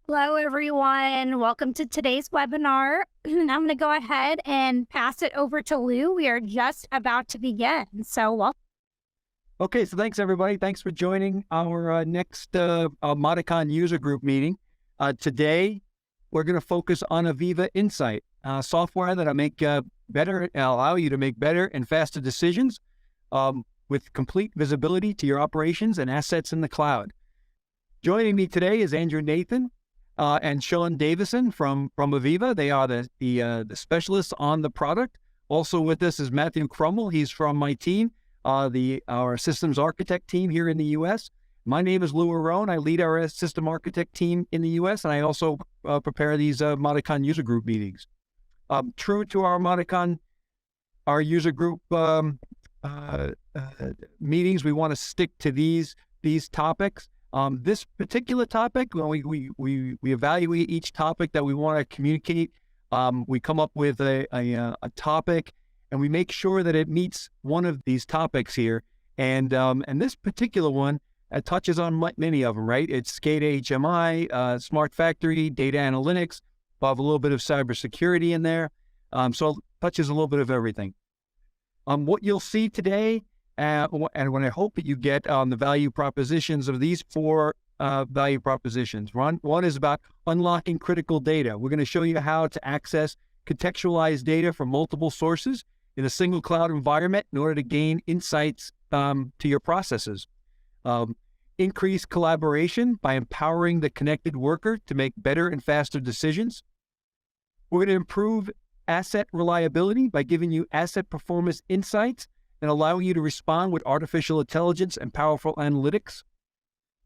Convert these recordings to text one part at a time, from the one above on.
Hello, everyone. Welcome to today's webinar. I'm going to go ahead and pass it over to Lou. We are just about to begin. So welcome. Okay, so thanks everybody. Thanks for joining our next Modicon user group meeting. Today, we're going to focus on AVEVA Insight, software that'll make allow you to make better and faster decisions with complete visibility to your operations and assets in the cloud. Joining me today is Andrew Nathan and Sean Davison from AVEVA. They are the specialists on the product. Also with us is Matthew Crummell. He's from my team, our systems architect team here in the U.S. My name is Lou Arone. I lead our system architect team in the U.S., and I also prepare these Modicon user group meetings. True to our Modicon, our user group meetings, we want to stick to these topics. This particular topic, when we evaluate each topic that we want to communicate, we come up with a topic, and we make sure that it meets one of these topics here. And this particular one touches on many of them, right? It's SCADA HMI, smart factory, data analytics. We'll have a little bit of cybersecurity in there. So it touches a little bit of everything. What you'll see today, and what I hope that you get on the value propositions of these four value propositions. One is about unlocking critical data. We're going to show you how to access contextualized data from multiple sources in a single cloud environment in order to gain insights to your processes. Increase collaboration by empowering the connected worker to make better and faster decisions. We're going to improve asset reliability by giving you asset performance insights and allowing you to respond with artificial intelligence and powerful analytics.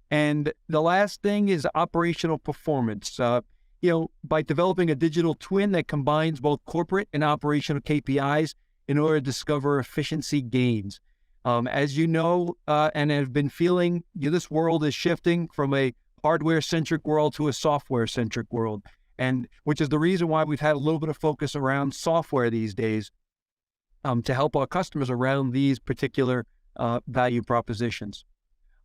And the last thing is operational performance. By developing a digital twin that combines both corporate and operational KPIs in order to discover efficiency gains. As you know, and have been feeling, this world is shifting from a hardware-centric world to a software-centric world, and which is the reason why we've had a little bit of focus around software these days. To help our customers around these particular value propositions.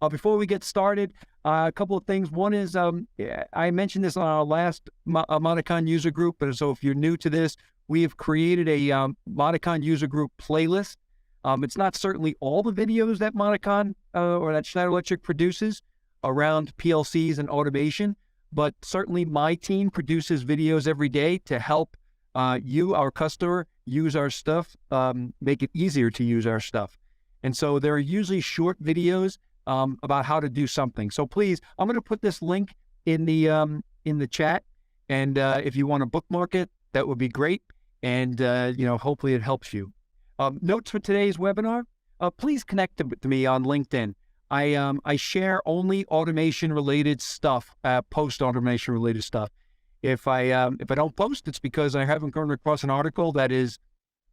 Before we get started, a couple of things. One is, I mentioned this on our last Modicon user group, but so if you're new to this, we have created a Modicon user group playlist. It's not certainly all the videos that Modicon or that Schneider Electric produces around PLCs and automation, but certainly my team produces videos every day to help you, our customer, use our stuff, make it easier to use our stuff. And so there are usually short videos about how to do something. So please, I'm going to put this link in the chat, and if you want to bookmark it, that would be great. And hopefully it helps you. Notes for today's webinar: please connect to me on LinkedIn. I share only automation related stuff, post automation related stuff. If I don't post, it's because I haven't come across an article that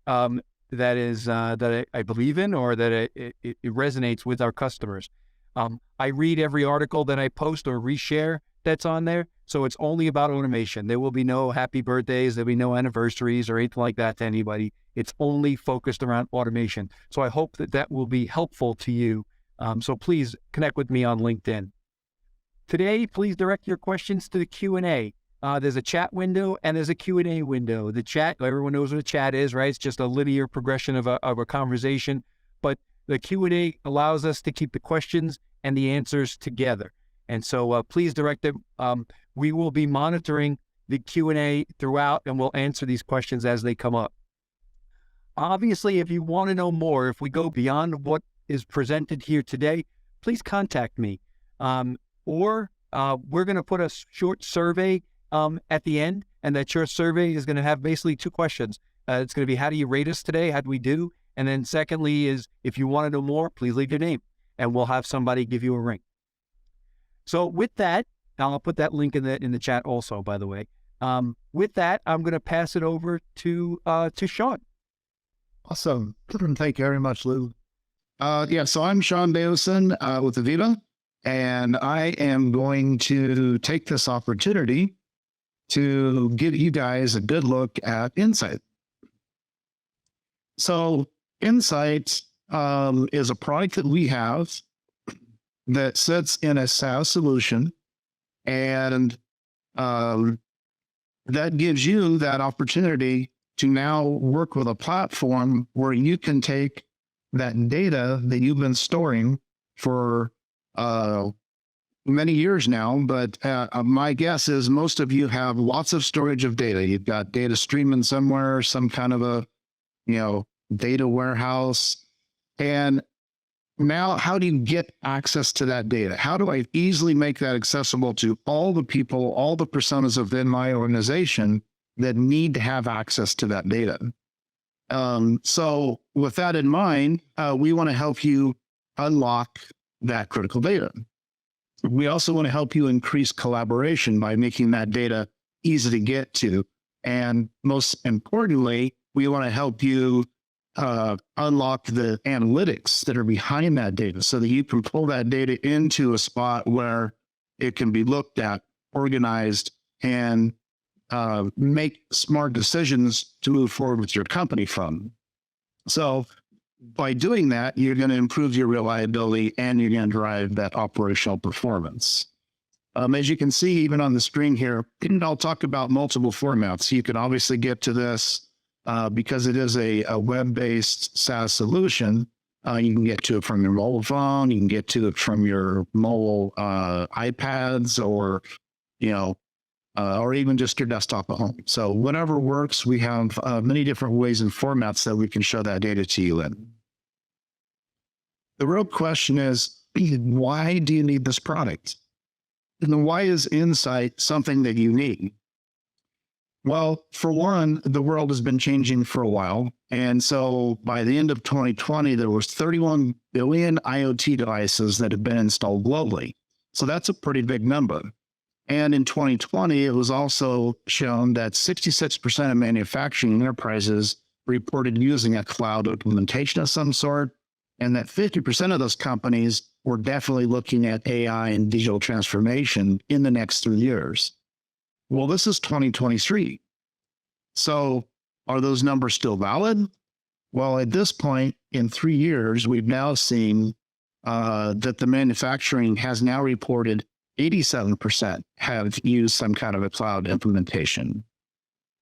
I believe in, or that it resonates with our customers. I read every article that I post or reshare that's on there, so it's only about automation. There will be no happy birthdays, there'll be no anniversaries or anything like that to anybody. It's only focused around automation. So I hope that will be helpful to you. So please connect with me on LinkedIn. Today, please direct your questions to the Q&A. There's a chat window and there's a Q&A window. The chat, everyone knows what a chat is, right? It's just a linear progression of a conversation. But the Q&A allows us to keep the questions and the answers together. And so please direct them. We will be monitoring the Q&A throughout, and we'll answer these questions as they come up. Obviously, if you want to know more, if we go beyond what is presented here today, please contact me. Or we're going to put a short survey at the end, and that short survey is going to have basically two questions. It's going to be, how do you rate us today? How do we do? And then secondly is, if you want to know more, please leave your name, and we'll have somebody give you a ring. So with that, I'll put that link in the chat also, by the way. With that, I'm going to pass it over to Sean. Awesome. Thank you very much, Lou. So I'm Sean Davison with AVEVA, and I am going to take this opportunity to give you guys a good look at Insight. So Insight is a product that we have that sits in a SaaS solution, and um, that gives you that opportunity to now work with a platform where you can take that data that you've been storing for many years now. But my guess is most of you have lots of storage of data. You've got data streaming somewhere, some kind of a, data warehouse. And now, how do you get access to that data? How do I easily make that accessible to all the people, all the personas within my organization that need to have access to that data? So with that in mind, we want to help you unlock that critical data. We also want to help you increase collaboration by making that data easy to get to. And most importantly, we want to help you unlock the analytics that are behind that data so that you can pull that data into a spot where it can be looked at, organized, and make smart decisions to move forward with your company from. So by doing that, you're going to improve your reliability and you're going to drive that operational performance. As you can see, even on the screen here, I'll talk about multiple formats. You can obviously get to this because it is a web-based SaaS solution. You can get to it from your mobile phone. You can get to it from your mobile iPads or even just your desktop at home. So whatever works, we have many different ways and formats that we can show that data to you in. The real question is, why do you need this product? And then why is Insight something that you need? Well, for one, the world has been changing for a while. And so by the end of 2020, there was 31 billion IoT devices that have been installed globally. So that's a pretty big number. And in 2020, it was also shown that 66% of manufacturing enterprises reported using a cloud implementation of some sort, and that 50% of those companies were definitely looking at AI and digital transformation in the next 3 years. Well, this is 2023. So are those numbers still valid? Well, at this point, in 3 years, we've now seen that the manufacturing has now reported 87% have used some kind of a cloud implementation.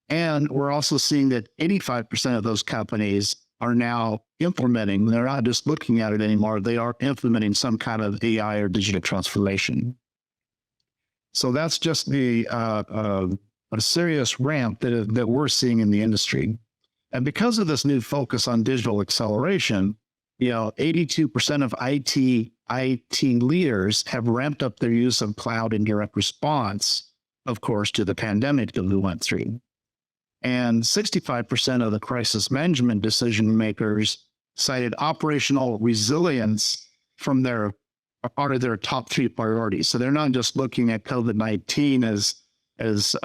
And we're also seeing that 85% of those companies are now implementing. They're not just looking at it anymore. They are implementing some kind of AI or digital transformation. So that's just a serious ramp that we're seeing in the industry. And because of this new focus on digital acceleration, 82% of IT leaders have ramped up their use of cloud in direct response, of course, to the pandemic that we went through. And 65% of the crisis management decision makers cited operational resilience from part of their top 3 priorities. So they're not just looking at COVID-19 as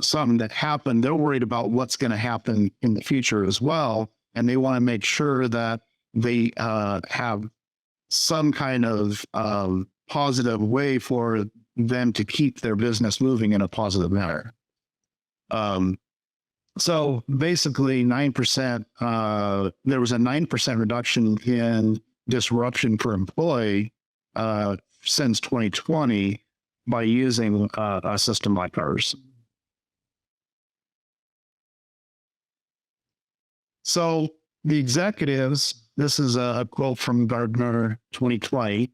something that happened. They're worried about what's going to happen in the future as well. And they want to make sure that they have some kind of positive way for them to keep their business moving in a positive manner. So basically 9%, there was a 9% reduction in disruption per employee since 2020 by using a system like ours. So the executives, this is a quote from Gartner 2020,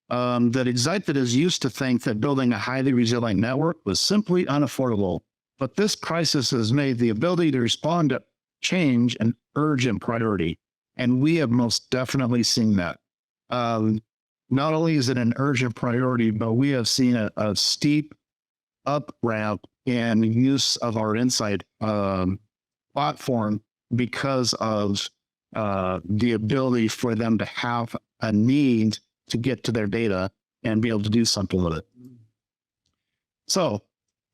that executives used to think that building a highly resilient network was simply unaffordable. But this crisis has made the ability to respond to change an urgent priority. And we have most definitely seen that. Not only is it an urgent priority, but we have seen a steep up ramp in use of our Insight platform because of the ability for them to have a need to get to their data and be able to do something with it. So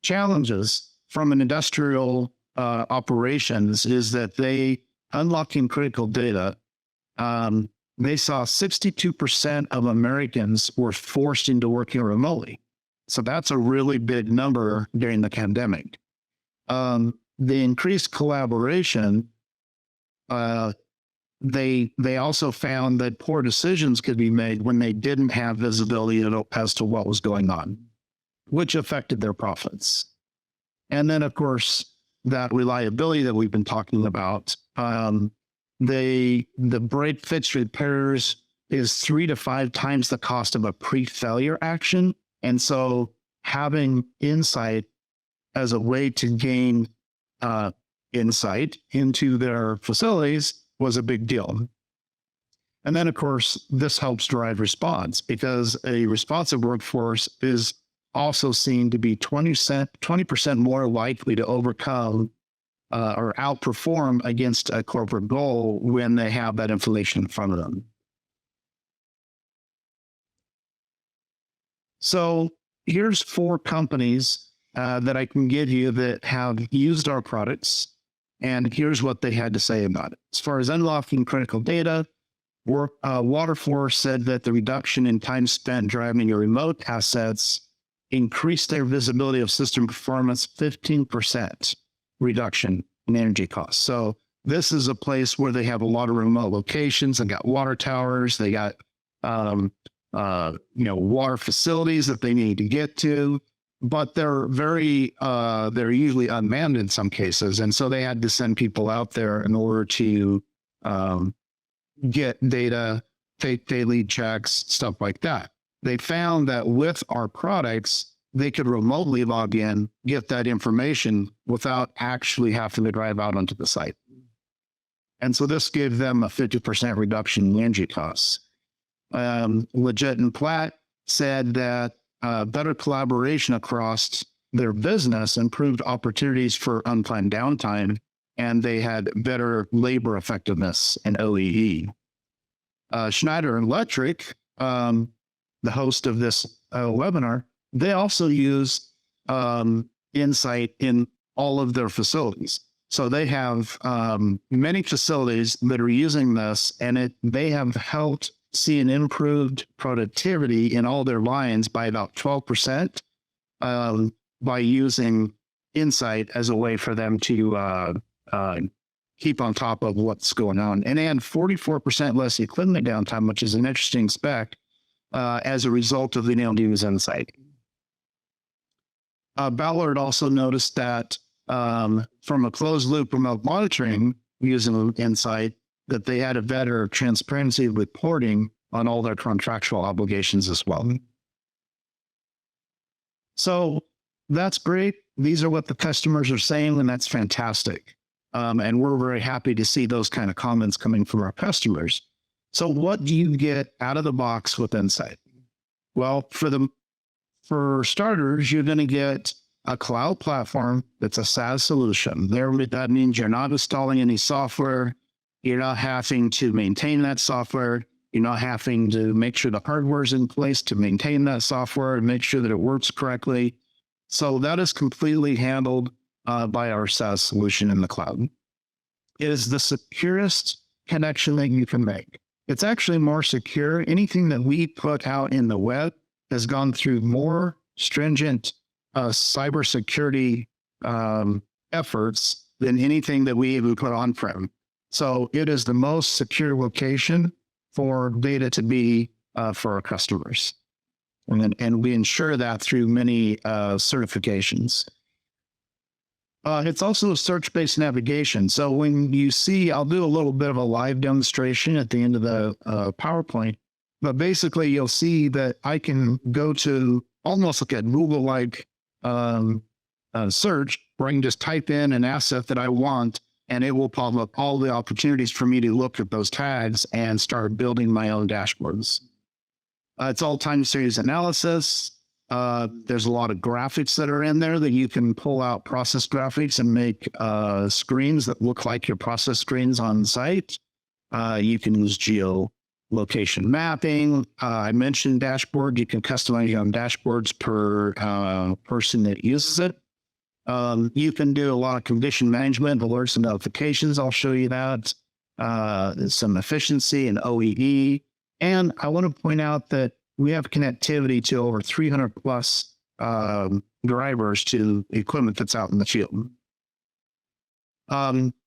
challenges from an industrial operations is that they unlocking critical data. They saw 62% of Americans were forced into working remotely. So that's a really big number during the pandemic. The increased collaboration, they also found that poor decisions could be made when they didn't have visibility as to what was going on. which affected their profits. And then, of course, that reliability that we've been talking about, the break fix repairs is 3 to 5 times the cost of a pre-failure action. And so having Insight as a way to gain insight into their facilities was a big deal. And then, of course, this helps drive response, because a responsive workforce is also seen to be 20% more likely to overcome or outperform against a corporate goal when they have that information in front of them. So here's 4 companies that I can give you that have used our products, and here's what they had to say about it. As far as unlocking critical data, Waterforce said that the reduction in time spent driving your remote assets increased their visibility of system performance, 15% reduction in energy costs. So this is a place where they have a lot of remote locations. They got water towers. They got water facilities that they need to get to, but they're usually unmanned in some cases. And so they had to send people out there in order to get data, take daily checks, stuff like that. They found that with our products, they could remotely log in, get that information without actually having to drive out onto the site. And so this gave them a 50% reduction in energy costs. Legit and Platt said that better collaboration across their business improved opportunities for unplanned downtime, and they had better labor effectiveness and OEE. Schneider Electric, the host of this webinar, they also use Insight in all of their facilities. So they have many facilities that are using this, and they have helped see an improved productivity in all their lines by about 12% by using Insight as a way for them to keep on top of what's going on. And they had 44% less equipment downtime, which is an interesting spec, as a result of being able to use Insight. Ballard also noticed that from a closed loop remote monitoring using Insight, that they had a better transparency reporting on all their contractual obligations as well. So that's great. These are what the customers are saying, and that's fantastic. And we're very happy to see those kind of comments coming from our customers. So what do you get out of the box with Insight? Well, for starters, you're going to get a cloud platform that's a SaaS solution. That means you're not installing any software. You're not having to maintain that software. You're not having to make sure the hardware is in place to maintain that software and make sure that it works correctly. So that is completely handled by our SaaS solution in the cloud. It is the securest connection that you can make. It's actually more secure. Anything that we put out in the web has gone through more stringent cybersecurity efforts than anything that we even put on-prem. So it is the most secure location for data to be for our customers. And we ensure that through many certifications. It's also a search-based navigation. So when you see, I'll do a little bit of a live demonstration at the end of the PowerPoint, but basically you'll see that I can go to almost like a Google-like search, where I can just type in an asset that I want, and it will pop up all the opportunities for me to look at those tags and start building my own dashboards. It's all time series analysis. There's a lot of graphics that are in there that you can pull out process graphics and make screens that look like your process screens on site. You can use geolocation mapping. I mentioned dashboard. You can customize your own dashboards per person that uses it. You can do a lot of condition management, alerts and notifications. I'll show you that. Some efficiency and OEE. And I want to point out that we have connectivity to over 300 plus drivers to equipment that's out in the field.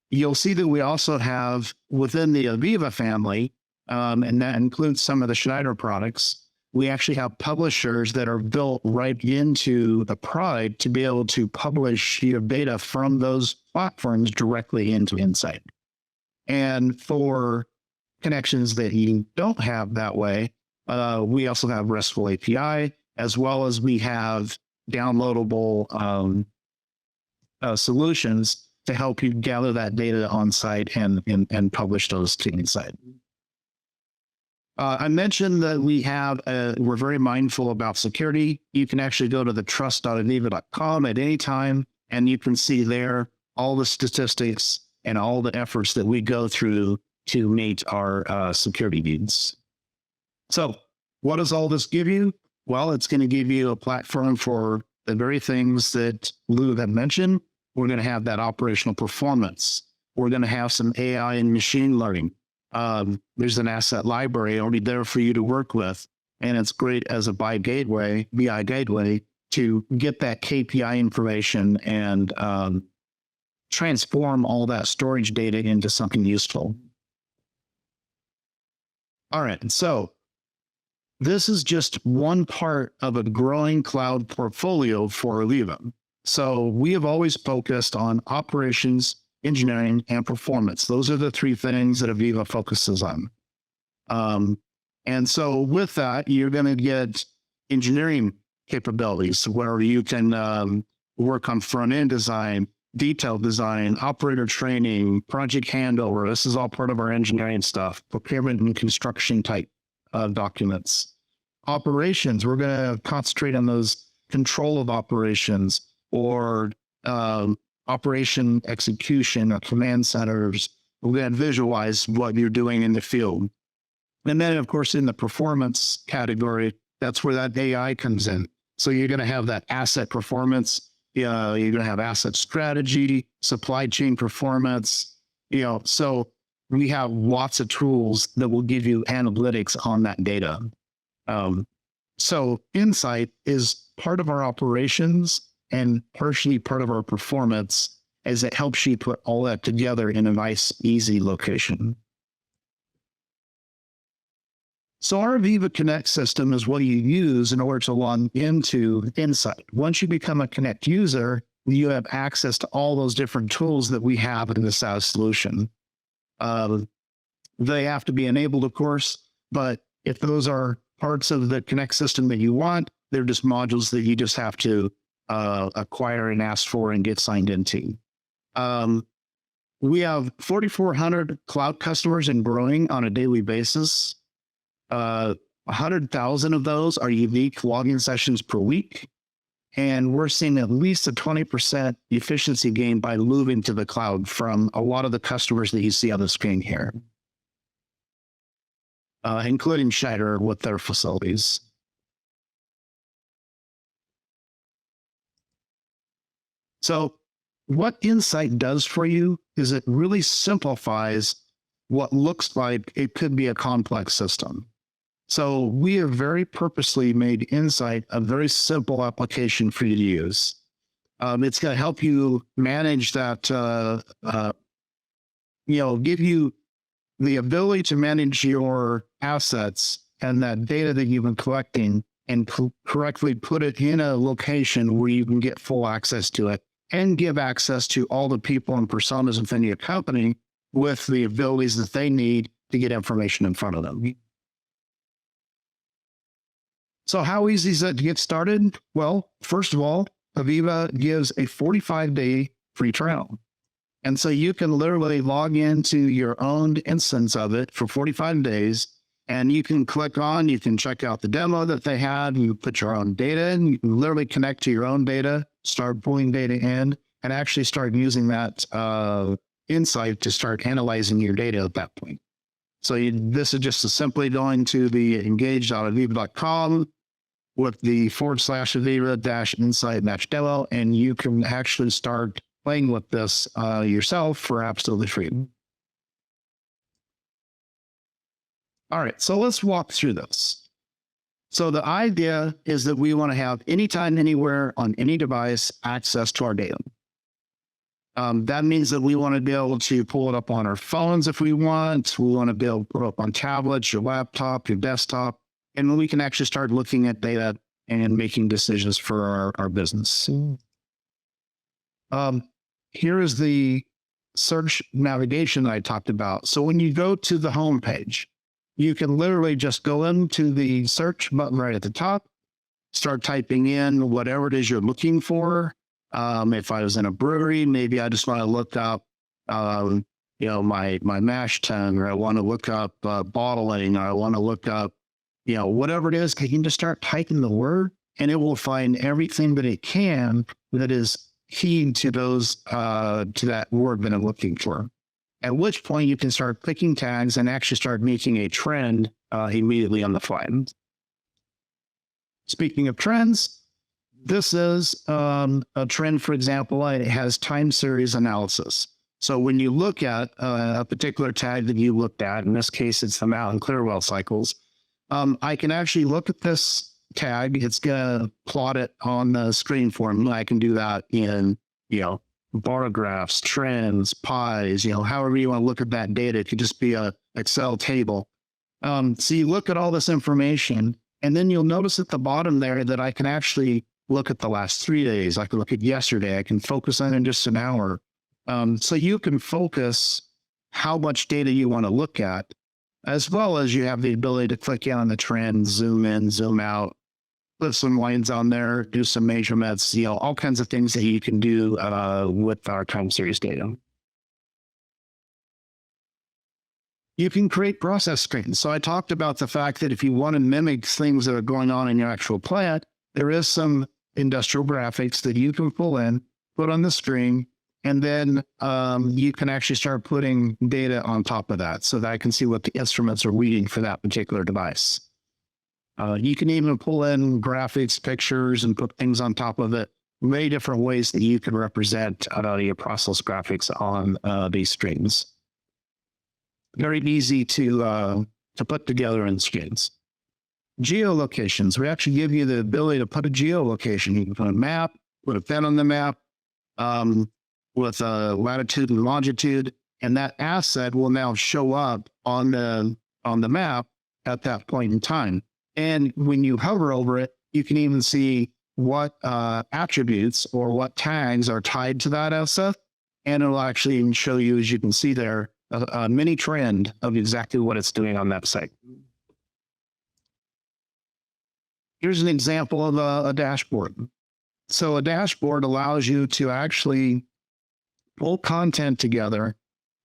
You'll see that we also have within the AVEVA family, and that includes some of the Schneider products, we actually have publishers that are built right into the product to be able to publish your data from those platforms directly into Insight. And for connections that you don't have that way, we also have RESTful API, as well as we have downloadable solutions to help you gather that data on site and publish those to Insight. I mentioned that we're very mindful about security. You can actually go to the trust.aveva.com at any time, and you can see there all the statistics and all the efforts that we go through to meet our security needs. So what does all this give you? Well, it's going to give you a platform for the very things that Lou had mentioned. We're going to have that operational performance. We're going to have some AI and machine learning. There's an asset library already there for you to work with. And it's great as a BI gateway to get that KPI information and transform all that storage data into something useful. All right, so this is just one part of a growing cloud portfolio for AVEVA. So we have always focused on operations, engineering, and performance. Those are the three things that AVEVA focuses on. And so with that, you're going to get engineering capabilities where you can work on front-end design, detailed design, operator training, project handover. This is all part of our engineering stuff, procurement and construction type documents. Operations, we're going to concentrate on those control of operations or operation execution or command centers. We're going to visualize what you're doing in the field. And then, of course, in the performance category, that's where that AI comes in. So you're going to have that asset performance. You're going to have asset strategy, supply chain performance. So we have lots of tools that will give you analytics on that data. So Insight is part of our operations and partially part of our performance, as it helps you put all that together in a nice, easy location. So our AVEVA Connect system is what you use in order to log into Insight. Once you become a Connect user, you have access to all those different tools that we have in the SaaS solution. They have to be enabled, of course, but if those are parts of the Connect system that you want, they're just modules that you just have to acquire and ask for and get signed into. We have 4,400 cloud customers and growing on a daily basis. 100,000 of those are unique login sessions per week. And we're seeing at least a 20% efficiency gain by moving to the cloud from a lot of the customers that you see on the screen here, including Schneider with their facilities. So what Insight does for you is it really simplifies what looks like it could be a complex system. So we have very purposely made Insight a very simple application for you to use. It's going to help you manage that, give you the ability to manage your assets and that data that you've been collecting and correctly put it in a location where you can get full access to it and give access to all the people and personas within your company with the abilities that they need to get information in front of them. So how easy is it to get started? Well, first of all, AVEVA gives a 45-day free trial. And so you can literally log into your own instance of it for 45 days, and you can click on, you can check out the demo that they had, you put your own data in, you can literally connect to your own data, start pulling data in, and actually start using that Insight to start analyzing your data at that point. So this is just simply going to the engage.aveva.com with the /AVEVA-insight-demo, and you can actually start playing with this yourself for absolutely free. All right, so let's walk through this. So the idea is that we want to have anytime, anywhere, on any device, access to our data. That means that we want to be able to pull it up on our phones if we want. We want to be able to pull it up on tablets, your laptop, your desktop. and we can actually start looking at data and making decisions for our business. Here is the search navigation that I talked about. So when you go to the home page, you can literally just go into the search button right at the top, start typing in whatever it is you're looking for. If I was in a brewery, maybe I just want to look up, my mash tun, or I want to look up bottling, or I want to look up, whatever it is. You can just start typing the word, and it will find everything that it can that is keyed to those to that word that I'm looking for. At which point you can start clicking tags and actually start making a trend immediately on the fly. Speaking of trends, this is a trend, for example, it has time series analysis. So when you look at a particular tag that you looked at, in this case, it's the Mountain Clearwell cycles, I can actually look at this tag. It's going to plot it on the screen for me. I can do that in, bar graphs, trends, pies, however you want to look at that data. It could just be a Excel table. So you look at all this information, and then you'll notice at the bottom there that I can actually look at the last 3 days. I can look at yesterday. I can focus on it in just an hour. So you can focus how much data you want to look at, as well as you have the ability to click in on the trend, zoom in, zoom out, put some lines on there, do some measurements, all kinds of things that you can do with our time series data. You can create process screens. So I talked about the fact that if you want to mimic things that are going on in your actual plant, there is some industrial graphics that you can pull in, put on the screen, and then you can actually start putting data on top of that so that I can see what the instruments are reading for that particular device. You can even pull in graphics, pictures, and put things on top of it. Many different ways that you can represent your process graphics on these screens. Very easy to put together in screens. Geolocations. We actually give you the ability to put a geolocation. You can put a map, put a pen on the map with a latitude and longitude, and that asset will now show up on the map at that point in time. And when you hover over it, you can even see what attributes or what tags are tied to that asset. And it'll actually even show you, as you can see there, a mini trend of exactly what it's doing on that site. Here's an example of a dashboard. So a dashboard allows you to actually pull content together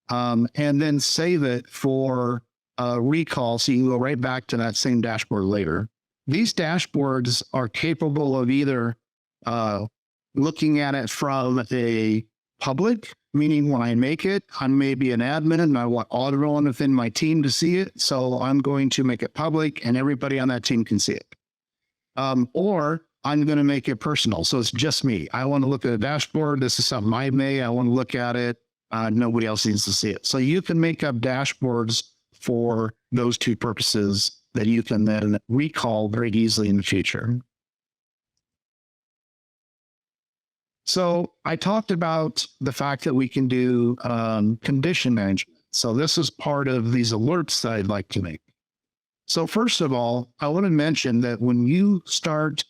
and then save it for recall, so you can go right back to that same dashboard later. These dashboards are capable of either looking at it from a public, meaning when I make it, I'm maybe an admin and I want everyone within my team to see it. So I'm going to make it public and everybody on that team can see it. Or I'm going to make it personal. So it's just me. I want to look at the dashboard. This is something I made. I want to look at it. Nobody else needs to see it. So you can make up dashboards for those two purposes that you can then recall very easily in the future. So I talked about the fact that we can do condition management. So this is part of these alerts that I'd like to make. So first of all, I want to mention that when you start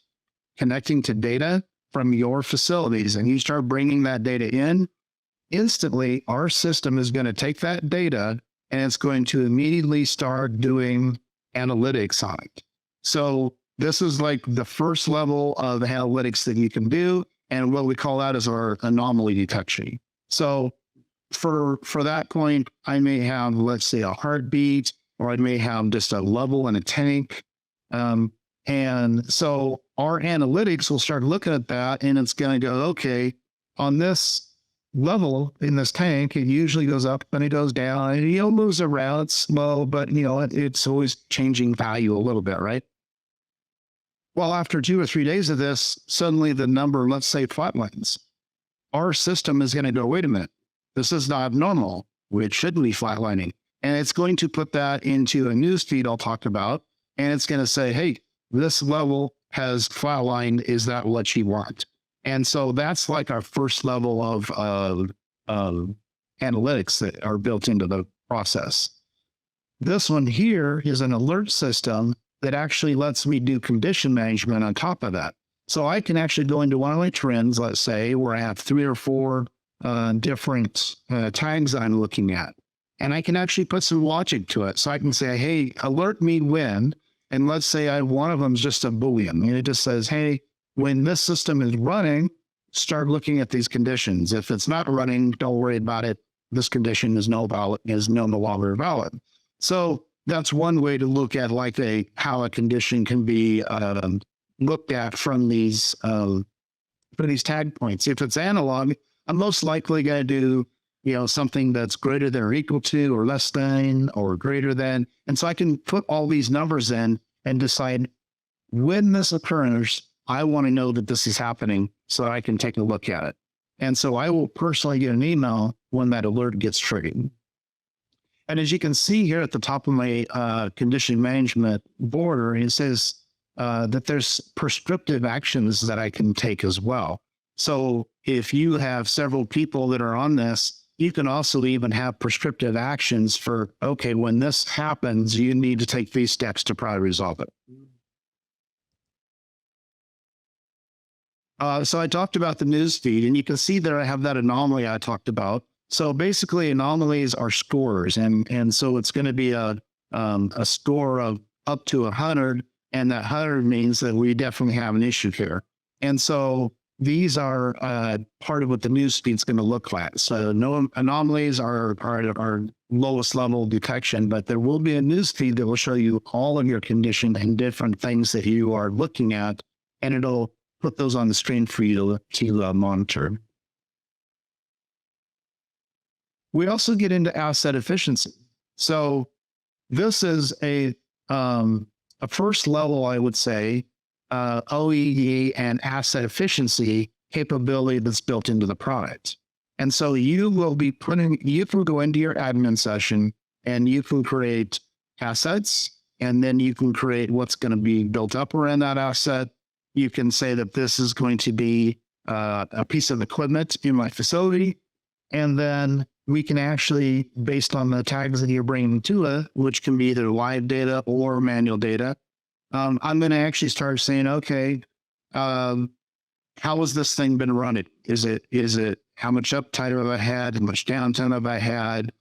connecting to data from your facilities and you start bringing that data in, instantly our system is going to take that data and it's going to immediately start doing analytics on it. So this is like the first level of analytics that you can do. And what we call that is our anomaly detection. So for that point, I may have, let's say, a heartbeat, or I may have just a level in a tank. And so our analytics will start looking at that and it's going to go, okay, on this level in this tank, it usually goes up and it goes down and it moves around. It's slow, but it's always changing value a little bit, right? Well, after 2 or 3 days of this, suddenly the number, let's say, flatlines. Our system is going to go, wait a minute, this is not normal. It shouldn't be flatlining. And it's going to put that into a news feed I'll talk about. And it's going to say, hey, this level has flatlined. Is that what you want? And so that's like our first level of analytics that are built into the process. This one here is an alert system that actually lets me do condition management on top of that. So I can actually go into one of my trends, let's say, where I have 3 or 4 different tags I'm looking at. And I can actually put some logic to it. So I can say, hey, alert me when, and let's say one of them is just a Boolean. And it just says, hey, when this system is running, start looking at these conditions. If it's not running, don't worry about it. This condition is no longer valid. So that's one way to look at how a condition can be looked at from these tag points. If it's analog, I'm most likely going to do something that's greater than or equal to or less than or greater than. And so I can put all these numbers in and decide when this occurs, I want to know that this is happening so I can take a look at it. And so I will personally get an email when that alert gets triggered. And as you can see here at the top of my condition management border, it says that there's prescriptive actions that I can take as well. So if you have several people that are on this, you can also even have prescriptive actions for, okay, when this happens, you need to take these steps to probably resolve it. So I talked about the news feed, and you can see there I have that anomaly I talked about. So basically anomalies are scores. And so it's going to be a score of up to 100. And that 100 means that we definitely have an issue here. And so these are part of what the news feed is going to look like. So no anomalies are our lowest level detection, but there will be a news feed that will show you all of your condition and different things that you are looking at, and it'll put those on the screen for you to monitor. We also get into asset efficiency. So this is a first level, I would say, OEE and asset efficiency capability that's built into the product. And so you can go into your admin session and you can create assets, and then you can create what's going to be built up around that asset. You can say that this is going to be a piece of equipment in my facility. And then we can actually, based on the tags that you're bringing to it, which can be either live data or manual data, I'm going to actually start saying, okay, how has this thing been running? Is it how much uptime have I had? How much downtime have I had?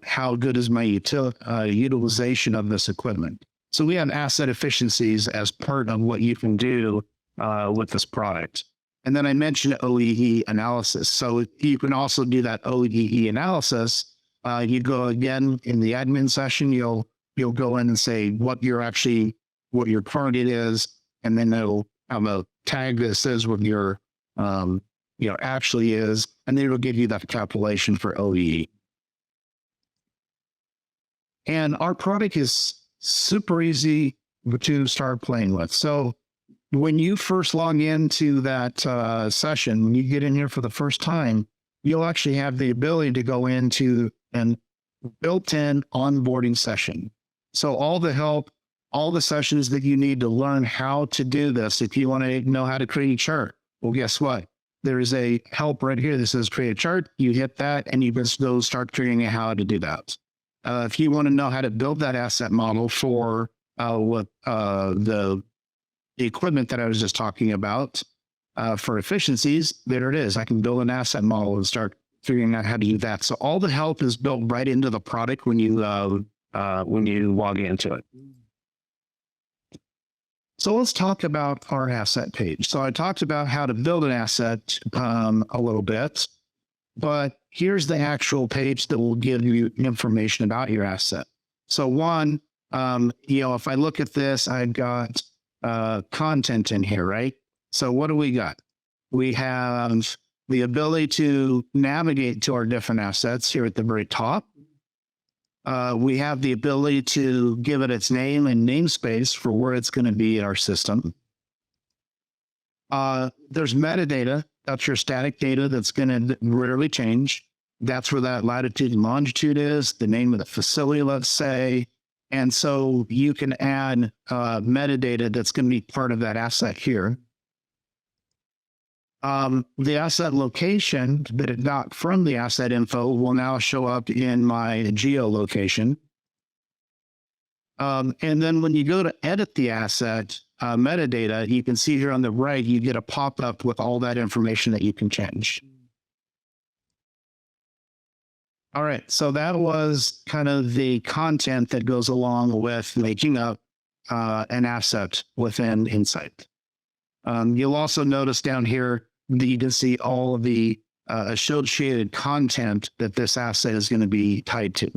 How good is my utilization of this equipment? So we have asset efficiencies as part of what you can do with this product. And then I mentioned OEE analysis. So you can also do that OEE analysis. You go again in the admin session, you'll go in and say what your target is, and then it'll have a tag that says what your actually is, and then it'll give you that calculation for OEE. And our product is super easy to start playing with. So when you first log into that session, when you get in here for the first time, you'll actually have the ability to go into an built-in onboarding session. So all the help, all the sessions that you need to learn how to do this, if you want to know how to create a chart, well, guess what? There is a help right here that says create a chart. You hit that and you just go start figuring out how to do that. If you want to know how to build that asset model for the equipment that I was just talking about for efficiencies, there it is. I can build an asset model and start figuring out how to do that. So all the help is built right into the product when you log into it. So let's talk about our asset page. So I talked about how to build an asset a little bit, but here's the actual page that will give you information about your asset. So one, if I look at this, I've got content in here, right? So what do we got? We have the ability to navigate to our different assets here at the very top. We have the ability to give it its name and namespace for where it's going to be in our system. There's metadata. That's your static data that's going to rarely change. That's where that latitude and longitude is, the name of the facility, let's say. And so you can add metadata that's going to be part of that asset here. The asset location that it got from the asset info will now show up in my geolocation. And then when you go to edit the asset metadata, you can see here on the right, you get a pop-up with all that information that you can change. All right, so that was kind of the content that goes along with making up an asset within Insight. You'll also notice down here that you can see all of the associated content that this asset is going to be tied to.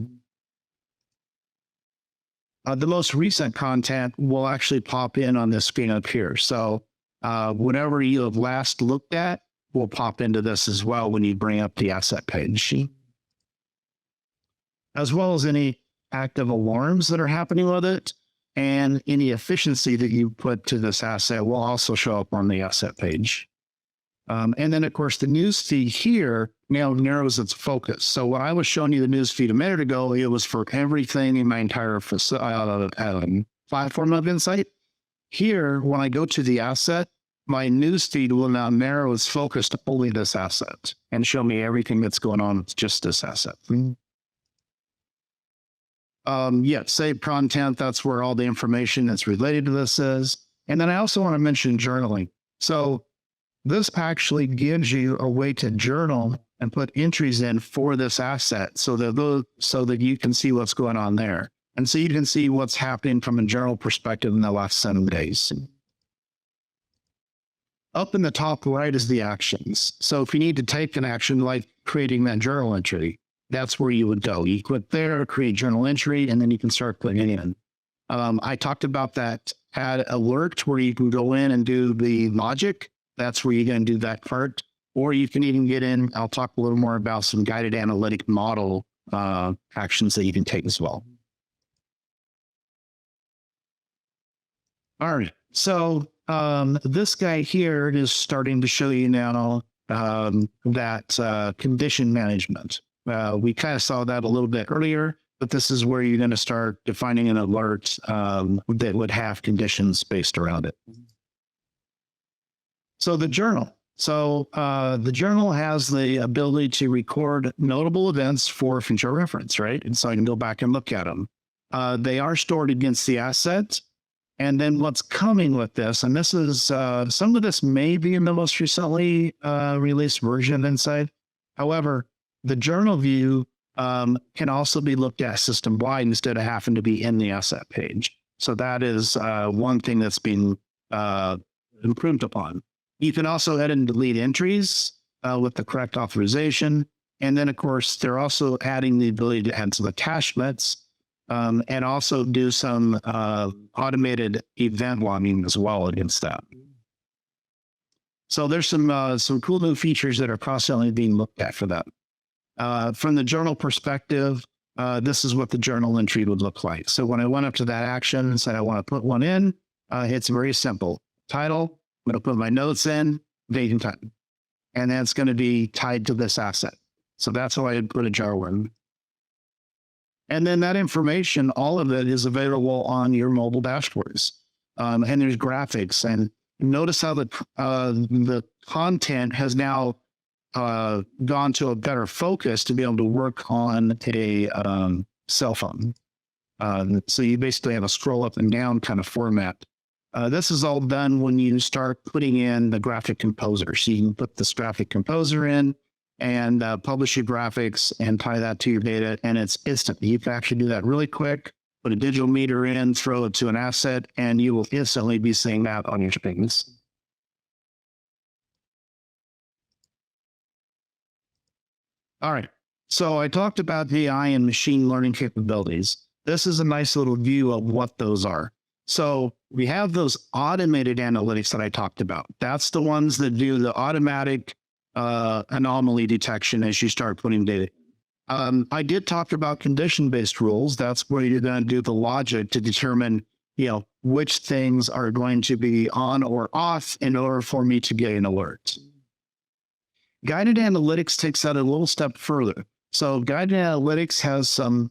The most recent content will actually pop in on this screen up here. So whatever you have last looked at will pop into this as well when you bring up the asset page, as well as any active alarms that are happening with it, and any efficiency that you put to this asset will also show up on the asset page. And then, of course, the news feed here now narrows its focus. So when I was showing you the news feed a minute ago, it was for everything in my entire platform of Insight. Here, when I go to the asset, my news feed will now narrow its focus to only this asset and show me everything that's going on with just this asset. Save content, that's where all the information that's related to this is. And then I also want to mention journaling. So this actually gives you a way to journal and put entries in for this asset so that you can see what's going on there. And so you can see what's happening from a journal perspective in the last 7 days. Up in the top right is the actions. So if you need to take an action like creating that journal entry, that's where you would go. You click there, create journal entry, and then you can start putting it in. I talked about that add alert where you can go in and do the logic. That's where you're going to do that part. Or you can even get in, I'll talk a little more about some guided analytic model actions that you can take as well. All right. So this guy here is starting to show you now that condition management. We kind of saw that a little bit earlier, but this is where you're going to start defining an alert that would have conditions based around it. So the journal. So the journal has the ability to record notable events for future reference, right? And so I can go back and look at them. They are stored against the asset. And then what's coming with this, and this is, some of this may be in the most recently released version of Insight. However, the journal view can also be looked at system-wide instead of having to be in the asset page. So that is one thing that's been improved upon. You can also edit and delete entries with the correct authorization. And then, of course, they're also adding the ability to add some attachments and also do some automated event logging as well against that. So there's some cool new features that are constantly being looked at for that. From the journal perspective, this is what the journal entry would look like. So when I went up to that action and said I want to put one in, it's very simple. Title, I'm going to put my notes in, date and time. And that's going to be tied to this asset. So that's how I would put a jar in. And then that information, all of it is available on your mobile dashboards. And there's graphics. And notice how the content has now gone to a better focus to be able to work on a cell phone. So you basically have a scroll up and down kind of format. This is all done when you start putting in the graphic composer. So you can put this graphic composer in and publish your graphics and tie that to your data, and it's instant. You can actually do that really quick, put a digital meter in, throw it to an asset, and you will instantly be seeing that on your screens. All right, so I talked about AI and machine learning capabilities. This is a nice little view of what those are. So we have those automated analytics that I talked about. That's the ones that do the automatic anomaly detection as you start putting data. I did talk about condition-based rules. That's where you're going to do the logic to determine, which things are going to be on or off in order for me to get an alert. Guided analytics takes that a little step further. So guided analytics has some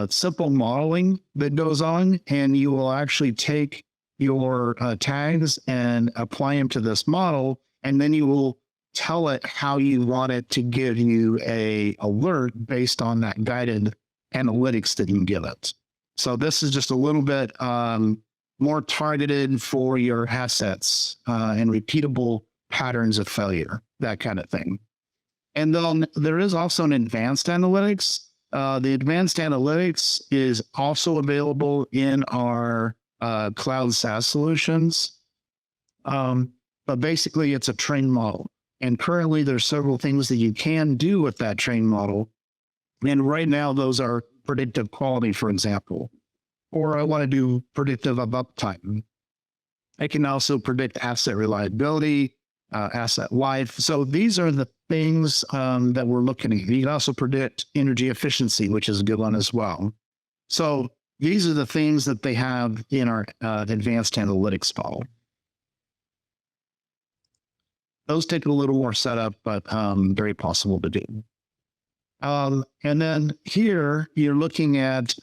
simple modeling that goes on, and you will actually take your tags and apply them to this model, and then you will tell it how you want it to give you a alert based on that guided analytics that you give it. So this is just a little bit more targeted for your assets and repeatable patterns of failure, that kind of thing. And then there is also an advanced analytics. The advanced analytics is also available in our cloud SaaS solutions. But basically it's a trained model. And currently there's several things that you can do with that trained model. And right now those are predictive quality, for example, or I want to do predictive of uptime. I can also predict asset reliability, asset life. So these are the things that we're looking at. You can also predict energy efficiency, which is a good one as well. So these are the things that they have in our advanced analytics model. Those take a little more setup, but very possible to do. And then here you're looking at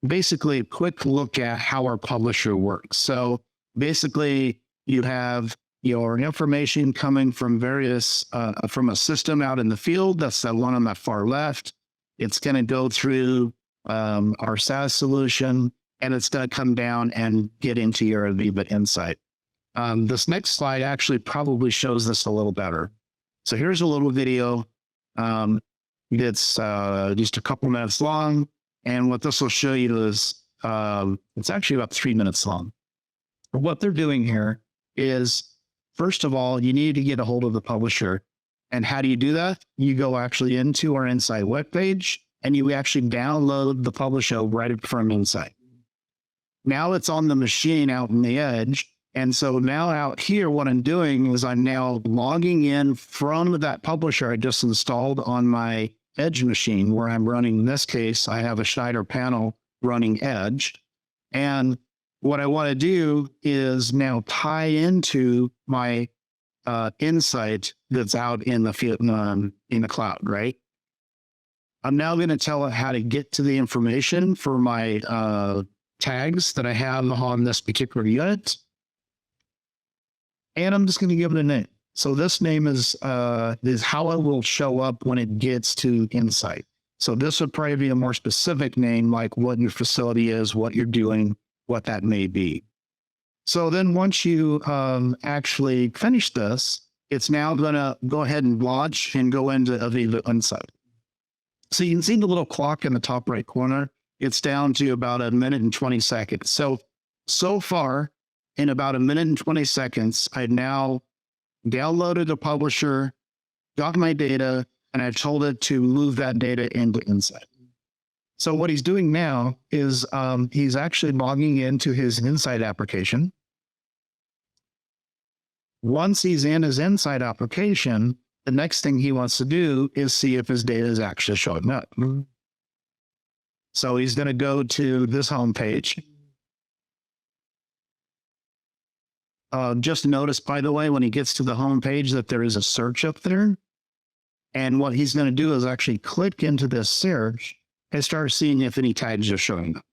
basically a quick look at how our publisher works. So basically you have your information coming from various, from a system out in the field. That's the one on the far left. It's going to go through our SaaS solution, and it's going to come down and get into your AVEVA Insight. This next slide actually probably shows this a little better. So here's a little video. It's just a couple minutes long. And what this will show you is, it's actually about 3 minutes long. What they're doing here is, first of all, you need to get a hold of the publisher. And how do you do that? You go actually into our Insight webpage and you actually download the publisher right from Insight. Now it's on the machine out in the edge. And so now out here, what I'm doing is I'm now logging in from that publisher I just installed on my Edge machine where I'm running. In this case, I have a Schneider panel running Edge. And what I want to do is now tie into my Insight that's out in the field, in the cloud, right? I'm now going to tell it how to get to the information for my tags that I have on this particular unit. And I'm just going to give it a name. So this name is how it will show up when it gets to Insight. So this would probably be a more specific name, like what your facility is, what you're doing, what that may be. So then once you actually finish this, it's now going to go ahead and launch and go into AVEVA Insight. So you can see the little clock in the top right corner. It's down to about 1 minute and 20 seconds. So far, in about 1 minute and 20 seconds, I've now downloaded a publisher, got my data, and I told it to move that data into Insight. So what he's doing now is he's actually logging into his Insight application. Once he's in his Insight application, the next thing he wants to do is see if his data is actually showing up. So he's going to go to this homepage. Just notice, by the way, when he gets to the home page that there is a search up there. And what he's going to do is actually click into this search and start seeing if any tags are showing up.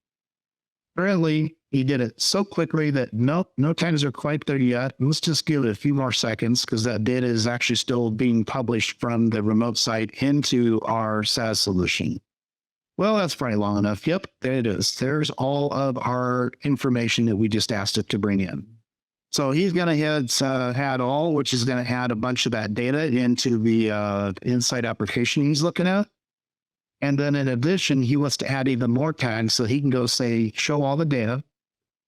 Apparently, he did it so quickly that no tags are quite there yet. Let's just give it a few more seconds because that data is actually still being published from the remote site into our SaaS solution. Well, that's probably long enough. Yep, there it is. There's all of our information that we just asked it to bring in. So he's going to hit add all, which is going to add a bunch of that data into the Insight application he's looking at. And then in addition, he wants to add even more tags so he can go say, show all the data.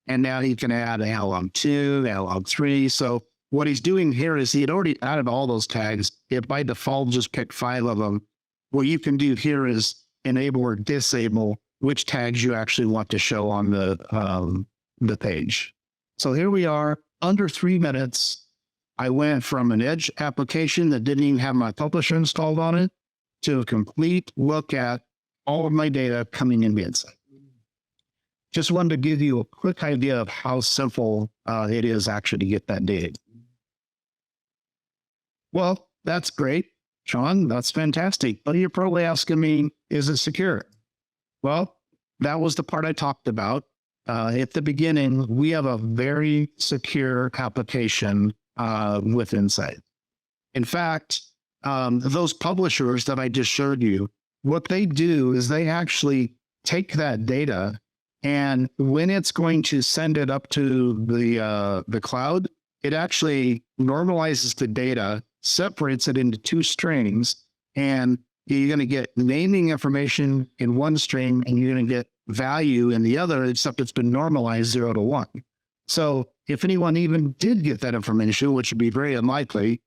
And now he can add analog 2, analog 3. So what he's doing here is he had already added all those tags. It by default just picked 5 of them. What you can do here is enable or disable which tags you actually want to show on the page. So here we are. Under 3 minutes, I went from an Edge application that didn't even have my publisher installed on it to a complete look at all of my data coming in Insight. Just wanted to give you a quick idea of how simple it is actually to get that data. Well, that's great, Sean. That's fantastic. But you're probably asking me, is it secure? Well, that was the part I talked about. At the beginning, we have a very secure application with Insight. In fact, those publishers that I just showed you, what they do is they actually take that data And when it's going to send it up to the cloud, it actually normalizes the data, separates it into two strings, and you're going to get naming information in one string, and you're going to get value in the other, except it's been normalized 0 to 1. So if anyone even did get that information, which would be very unlikely,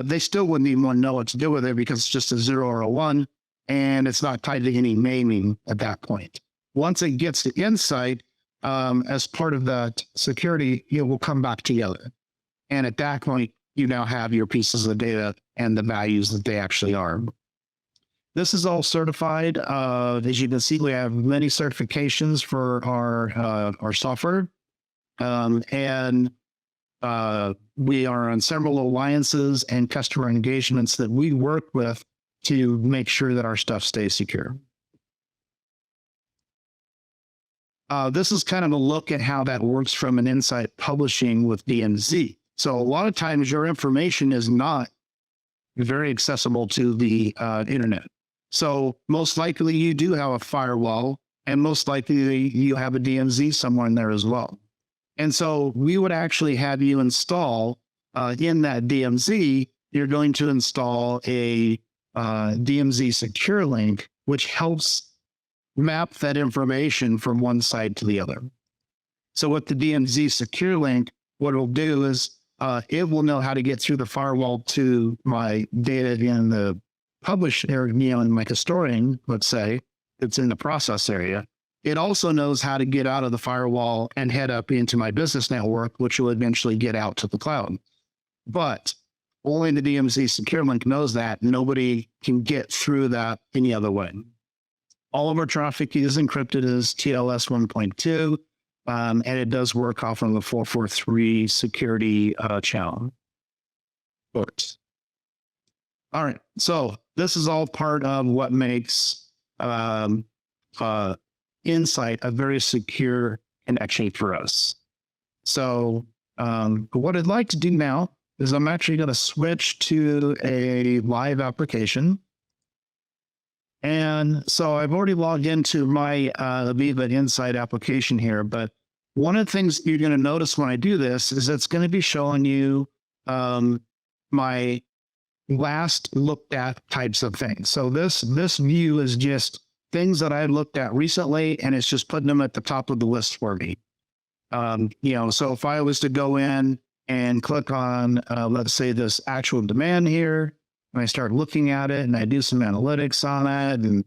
they still wouldn't even want to know what to do with it because it's just a 0 or a 1, and it's not tied to any naming at that point. Once it gets to Insight, as part of that security, it will come back together. And at that point, you now have your pieces of data and the values that they actually are. This is all certified. As you can see, we have many certifications for our software. And we are on several alliances and customer engagements that we work with to make sure that our stuff stays secure. This is kind of a look at how that works from an Insight publishing with DMZ. So a lot of times your information is not very accessible to the internet. So most likely you do have a firewall, and most likely you have a DMZ somewhere in there as well. And so we would actually have you install in that DMZ, you're going to install a DMZ secure link, which helps map that information from one side to the other. So with the DMZ secure link, what it'll do is it will know how to get through the firewall to my data in the publish area, in my historian, let's say, it's in the process area. It also knows how to get out of the firewall and head up into my business network, which will eventually get out to the cloud. But only the DMZ secure link knows that. Nobody can get through that any other way. All of our traffic is encrypted as TLS 1.2, and it does work off of the 443 security channel. But, all right, so this is all part of what makes Insight a very secure connection for us. So what I'd like to do now is I'm actually going to switch to a live application. And so I've already logged into my AVEVA Insight application here, but one of the things you're going to notice when I do this is it's going to be showing you my last looked at types of things. So this view is just things that I looked at recently, and it's just putting them at the top of the list for me. So if I was to go in and click on, let's say, this actual demand here, and I start looking at it and I do some analytics on it, and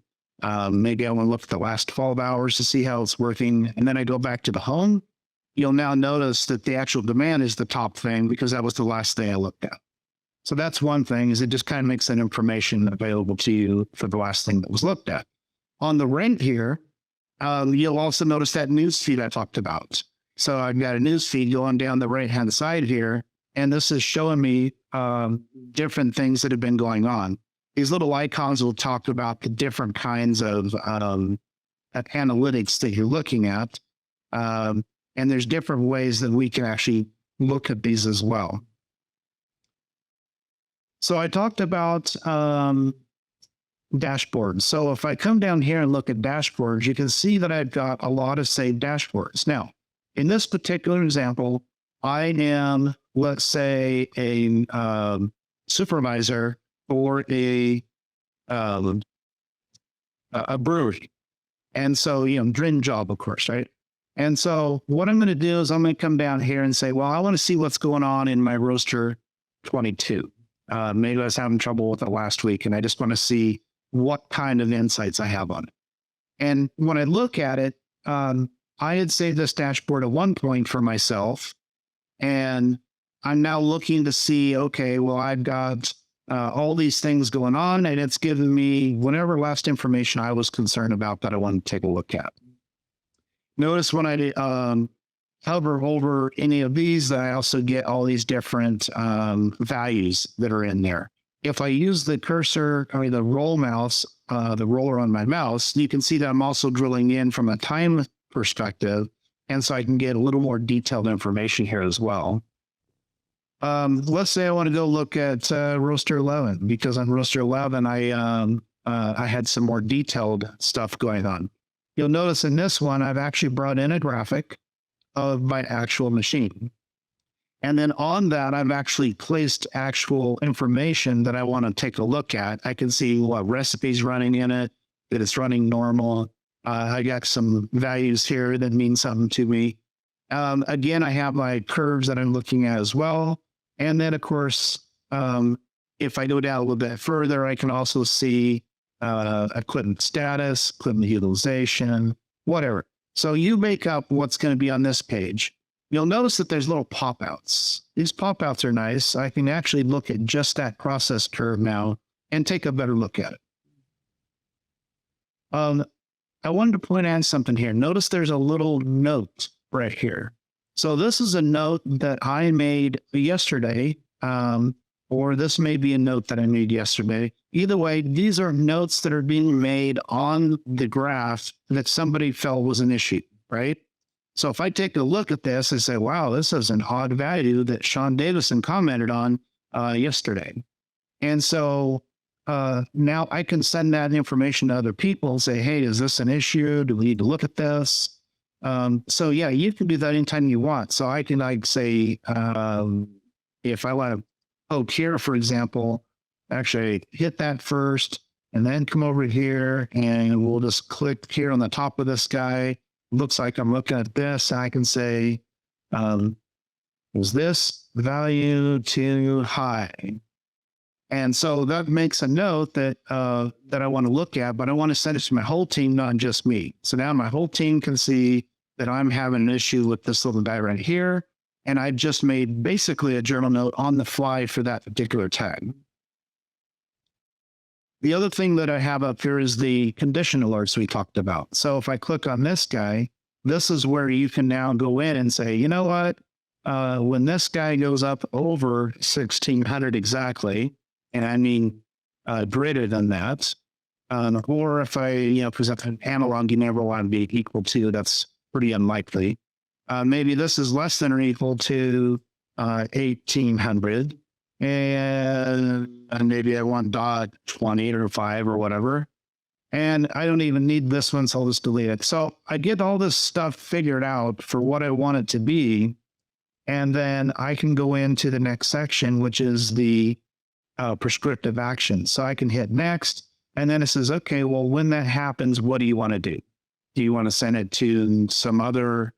maybe I want to look at the last 12 hours to see how it's working, and then I go back to the home, you'll now notice that the actual demand is the top thing because that was the last thing I looked at. So that's one thing, is it just kind of makes that information available to you for the last thing that was looked at. On the right here, you'll also notice that news feed I talked about. So I've got a news feed going down the right-hand side here, and this is showing me different things that have been going on. These little icons will talk about the different kinds of analytics that you're looking at. And there's different ways that we can actually look at these as well. So I talked about dashboards. So if I come down here and look at dashboards, you can see that I've got a lot of saved dashboards. Now, in this particular example, I am, let's say, a supervisor for a brewery. And so, dream job, of course, right? And so what I'm going to do is I'm going to come down here and say, well, I want to see what's going on in my roaster 22. Maybe I was having trouble with it last week, and I just want to see what kind of insights I have on it. And when I look at it, I had saved this dashboard at one point for myself, and I'm now looking to see, okay, well, I've got all these things going on, and it's given me whatever last information I was concerned about that I wanted to take a look at. Notice when I hover over any of these, that I also get all these different values that are in there. If I use the cursor, the roll mouse, the roller on my mouse, you can see that I'm also drilling in from a time perspective. And so I can get a little more detailed information here as well. Let's say I want to go look at roaster 11, because on roaster 11, I had some more detailed stuff going on. you'll notice in this one, I've actually brought in a graphic of my actual machine. And then on that, I've actually placed actual information that I want to take a look at. I can see what recipe's running in it, that it's running normal. I got some values here that mean something to me. Again, I have my curves that I'm looking at as well. And then, of course, if I go down a little bit further, I can also see equipment status, equipment utilization, whatever. So you make up what's going to be on this page. You'll notice that there's little pop-outs. These pop-outs are nice. I can actually look at just that process curve now and take a better look at it. I wanted to point out something here. Notice there's a little note right here. So this is a note that I made yesterday, or this may be a note that I made yesterday. Either way, these are notes that are being made on the graph that somebody felt was an issue, right? So if I take a look at this and say, wow, this is an odd value that Sean Davison commented on yesterday. And so now I can send that information to other people and say, hey, is this an issue? Do we need to look at this? So yeah, you can do that anytime you want. So I can like say, if I want to poke here, for example, actually hit that first and then come over here and we'll just click here on the top of this guy. Looks like I'm looking at this. I can say, was this value too high? And so that makes a note that that I want to look at, but I want to send it to my whole team, not just me. So now my whole team can see that I'm having an issue with this little guy right here. And I just made basically a journal note on the fly for that particular tag. The other thing that I have up here is the condition alerts we talked about. So if I click on this guy, this is where you can now go in and say, you know what, when this guy goes up over 1600 exactly, and I mean greater than that, or if I, because that's an analog, you never want to be equal to, that's pretty unlikely. Maybe this is less than or equal to 1800. And maybe I want .20 or 5 or whatever. And I don't even need this one, so I'll just delete it. So I get all this stuff figured out for what I want it to be. And then I can go into the next section, which is the prescriptive action. So I can hit next. And then it says, okay, well, when that happens, what do you want to do? Do you want to send it to some other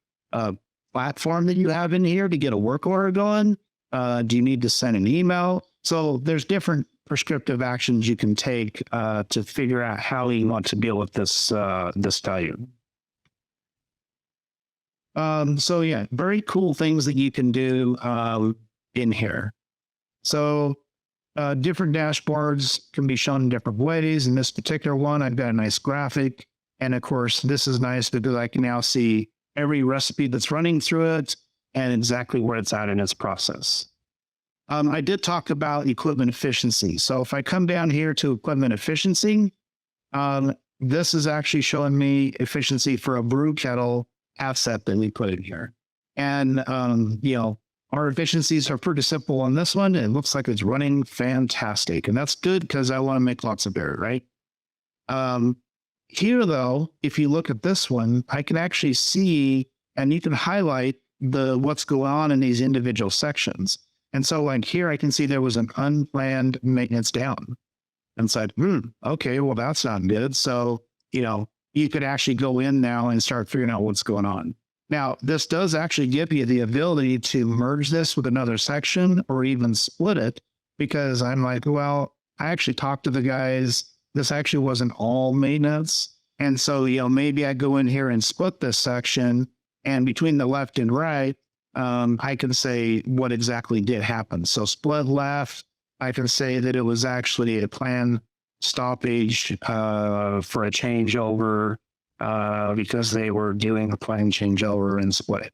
platform that you have in here to get a work order going? Do you need to send an email? So there's different prescriptive actions you can take to figure out how you want to deal with this this value. So yeah, very cool things that you can do in here. So different dashboards can be shown in different ways. In this particular one, I've got a nice graphic. And of course, this is nice because I can now see every recipe that's running through it and exactly where it's at in its process. I did talk about equipment efficiency. So if I come down here to equipment efficiency, this is actually showing me efficiency for a brew kettle asset that we put in here. And, our efficiencies are pretty simple on this one. It looks like it's running fantastic. And that's good because I want to make lots of beer, right? Here, though, if you look at this one, I can actually see, and you can highlight what's going on in these individual sections. And so like here, I can see there was an unplanned maintenance down. And said, okay, well, that's not good. So, you could actually go in now and start figuring out what's going on. Now, this does actually give you the ability to merge this with another section or even split it, because I'm like, well, I actually talked to the guys. This actually wasn't all maintenance. And so, maybe I go in here and split this section, and between the left and right, I can say what exactly did happen. So split left, I can say that it was actually a planned stoppage for a changeover because they were doing a planned changeover and split it.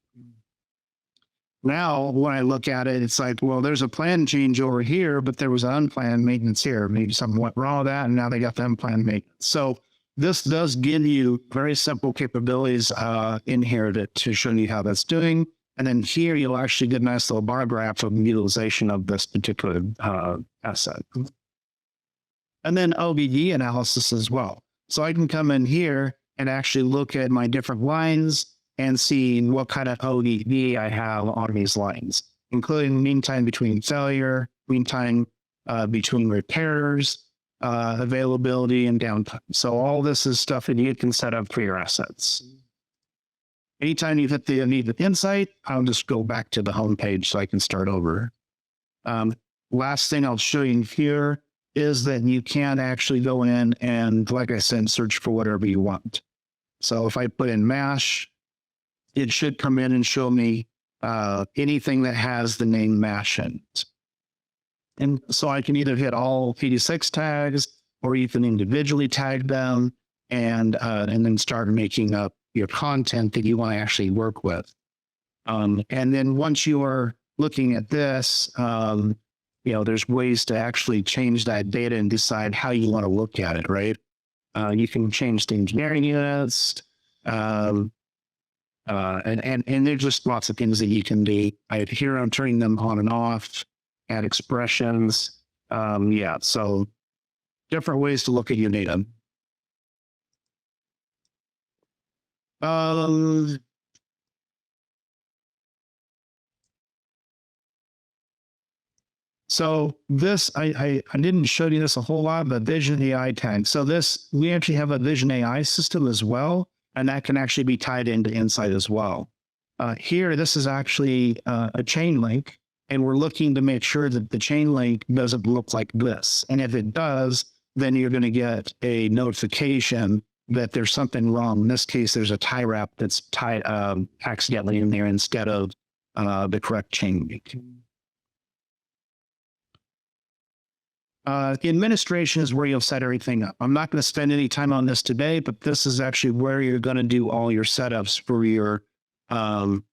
Now, when I look at it, it's like, well, there's a planned changeover here, but there was unplanned maintenance here. Maybe something went wrong with that, and now they got the unplanned maintenance. So this does give you very simple capabilities in here to show you how that's doing. And then here, you'll actually get a nice little bar graph of utilization of this particular asset. And then OBD analysis as well. So I can come in here and actually look at my different lines and see what kind of ODD I have on these lines, including mean time between failure, mean time between repairs, availability, and downtime. So all this is stuff that you can set up for your assets. Anytime you hit the need the insight, I'll just go back to the home page so I can start over. Last thing I'll show you here is that you can actually go in and, like I said, search for whatever you want. So if I put in MASH, it should come in and show me anything that has the name MASH in it. And so I can either hit all 86 tags, or you can individually tag them and then start making up your content that you want to actually work with. And then once you are looking at this, there's ways to actually change that data and decide how you want to look at it, right? You can change the engineering units, and there's just lots of things that you can do. Here I'm turning them on and off, add expressions. So different ways to look at your data. So this, I didn't show you this a whole lot, but Vision AI tag. So this, we actually have a Vision AI system as well, and that can actually be tied into Insight as well. Here, this is actually a chain link, and we're looking to make sure that the chain link doesn't look like this. And if it does, then you're going to get a notification that there's something wrong. In this case, there's a tie wrap that's tied accidentally in there instead of the correct chain link. The administration is where you'll set everything up. I'm not going to spend any time on this today, but this is actually where you're going to do all your setups for your guide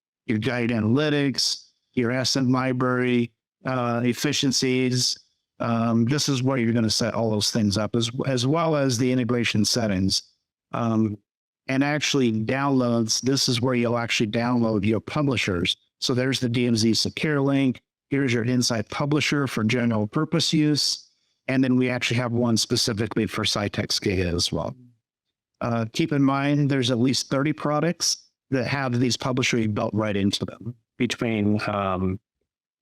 analytics, your asset library, efficiencies. This is where you're going to set all those things up, as well as the integration settings. And actually downloads, this is where you'll actually download your publishers. So there's the DMZ Secure link. Here's your Insight publisher for general purpose use. And then we actually have one specifically for Cytex data as well. Keep in mind, there's at least 30 products that have these publishers built right into them, between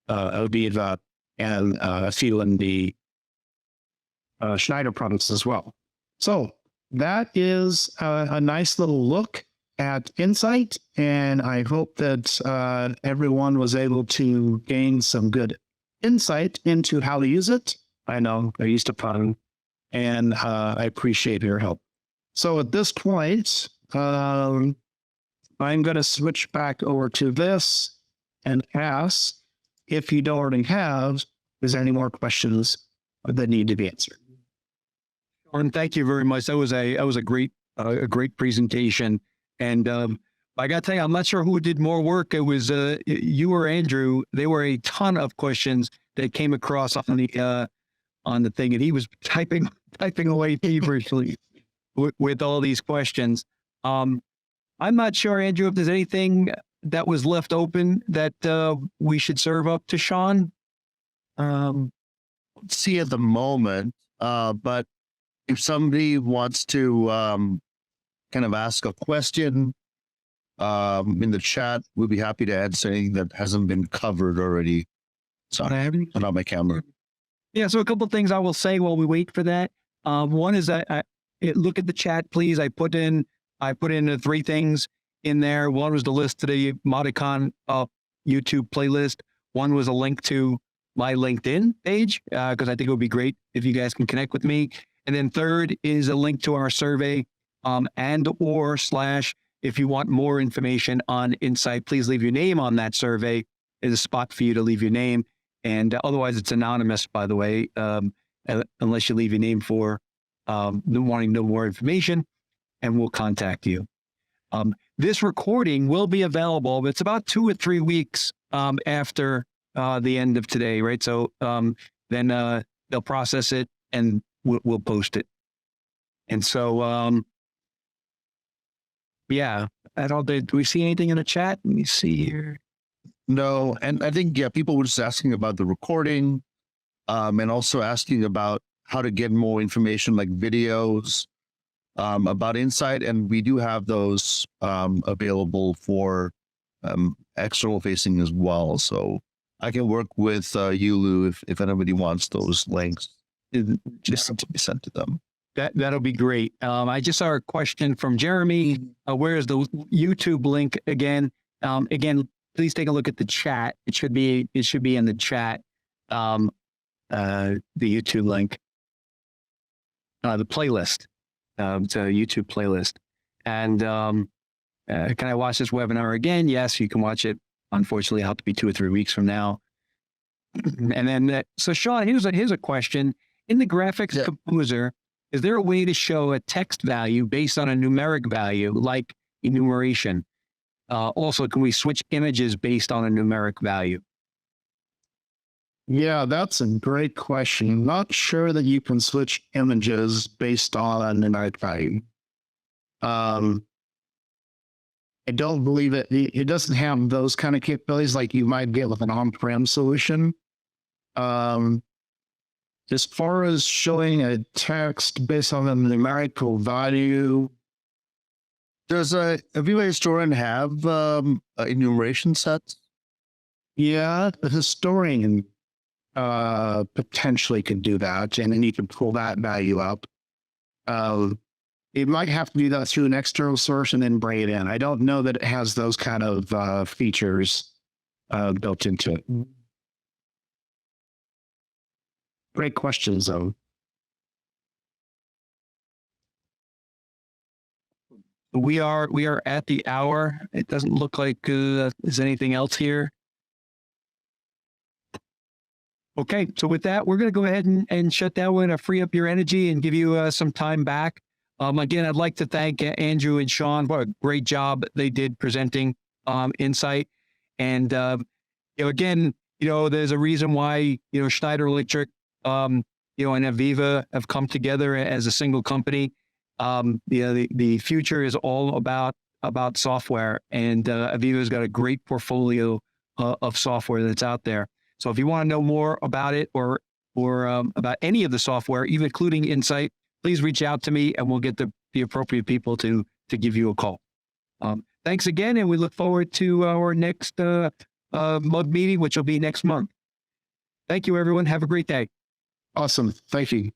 AVEVA and a few in the Schneider products as well. So that is a nice little look at Insight, and I hope that everyone was able to gain some good insight into how to use it. I know I used to fun, and I appreciate your help. So at this point, I'm going to switch back over to this and ask, if you don't already have, is there any more questions that need to be answered? Sean, thank you very much. That was a great presentation. And I got to tell you, I'm not sure who did more work. It was you or Andrew. There were a ton of questions that came across on the thing, and he was typing away feverishly with all these questions. I'm not sure, Andrew, if there's anything that was left open that we should serve up to Sean. See at the moment, but if somebody wants to kind of ask a question in the chat, we'll be happy to answer anything that hasn't been covered already. Sorry, turn on my camera. Yeah, so a couple of things I will say while we wait for that. One is that look at the chat, please. I put in the three things in there. One was the list to the Modicon YouTube playlist. One was a link to my LinkedIn page, because I think it would be great if you guys can connect with me. And then third is a link to our survey, and/or if you want more information on Insight, please leave your name on that survey. There's a spot for you to leave your name. And otherwise, it's anonymous, by the way, unless you leave your name for wanting no more information, and we'll contact you. This recording will be available. It's about 2 or 3 weeks after the end of today, right? So then they'll process it and we'll post it. And so, yeah, do we see anything in the chat? Let me see here. No, and I think, people were just asking about the recording, and also asking about how to get more information like videos, about Insight, and we do have those available for external facing as well. So I can work with you, Lou, if anybody wants those links just to be sent to them. That'll be great. I just saw a question from Jeremy. Where is the YouTube link again? Again, please take a look at the chat. It should be in the chat. The YouTube link, the playlist. It's a YouTube playlist. And can I watch this webinar again? Yes, you can watch it. Unfortunately, it'll have to be 2 or 3 weeks from now. And then, so Sean, here's a question. In the graphics composer, is there a way to show a text value based on a numeric value, like enumeration? Also, can we switch images based on a numeric value? Yeah, that's a great question. Not sure that you can switch images based on a numeric value. I don't believe it doesn't have those kind of capabilities like you might get with an on-prem solution. As far as showing a text based on a numerical value, does a AVEVA historian have enumeration sets? Yeah, the historian potentially could do that, and then you can pull that value up. It might have to do that through an external source and then bring it in. I don't know that it has those kind of features built into it. Great questions, though. We are at the hour. It doesn't look like there's anything else here. Okay, so with that, we're going to go ahead and shut down. We're going to free up your energy and give you some time back. Again, I'd like to thank Andrew and Sean for a great job they did presenting Insight. And again, there's a reason why Schneider Electric and AVEVA have come together as a single company. The future is all about software, and AVEVA's got a great portfolio of software that's out there. So if you want to know more about it or about any of the software, even including Insight, please reach out to me and we'll get the appropriate people to give you a call. Thanks again, and we look forward to our next mug meeting, which will be next month. Thank you, everyone. Have a great day. Awesome. Thank you.